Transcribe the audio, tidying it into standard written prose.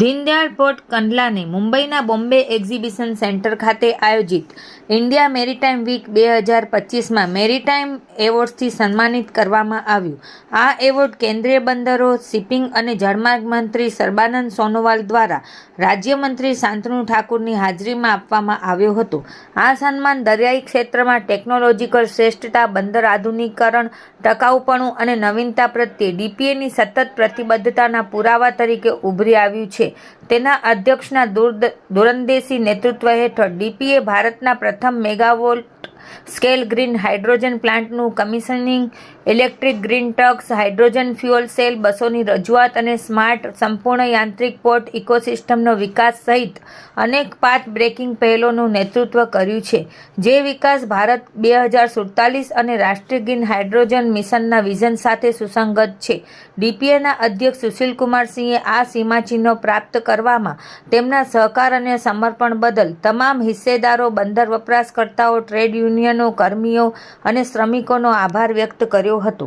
Deendayal port કંડલાને મુંબઈના Bombay exhibition centre ખાતે આયોજિત ઇન્ડિયા મેરીટાઈમ વીક 2025માં મેરીટાઈમ એવોર્ડ્સથી સન્માનિત કરવામાં આવ્યું. આ એવોર્ડ કેન્દ્રીય બંદરો, શિપિંગ અને જળમાર્ગ મંત્રી સર્બાનંદ સોનોવાલ દ્વારા રાજ્યમંત્રી શાંતનુ ઠાકુરની હાજરીમાં આપવામાં આવ્યો હતો. આ સન્માન દરિયાઈ ક્ષેત્રમાં ટેકનોલોજીકલ શ્રેષ્ઠતા, બંદર આધુનિકીકરણ, ટકાઉપણું અને નવીનતા પ્રત્યે ડીપીએની સતત પ્રતિબદ્ધતાના પુરાવા તરીકે ઉભરી આવ્યું છે. તેના અધ્યક્ષના દૂરંદેશી નેતૃત્વ હેઠળ ડીપીએ ભારતના પ્રથમ મેગાવોટ સ્કેલ ગ્રીન હાઇડ્રોજન પ્લાન્ટનું commissioning, electric green trucks, hydrogen fuel cell બસોની રજૂઆત અને સ્માર્ટ સંપૂર્ણ યાંત્રિક પોર્ટ ઇકોસિસ્ટમનો વિકાસ સહિત અનેક પાથ બ્રેકિંગ પહેલોનું નેતૃત્વ કર્યું છે, જે વિકાસ ભારત 2047 અને રાષ્ટ્રીય ગ્રીન હાઇડ્રોજન મિશનના વિઝન સાથે સુસંગત છે. ડીપીએના અધ્યક્ષ સુશીલ કુમાર સિંહે આ સીમાચિહ્નો પ્રાપ્ત કરવામાં તેમના સહકાર અને સમર્પણ બદલ તમામ હિસ્સેદારો, બંદર વપરાશકર્તાઓ, ટ્રેડ યુનિયનો, કર્મીઓ અને શ્રમિકોનો આભાર વ્યક્ત કર્યો હતો.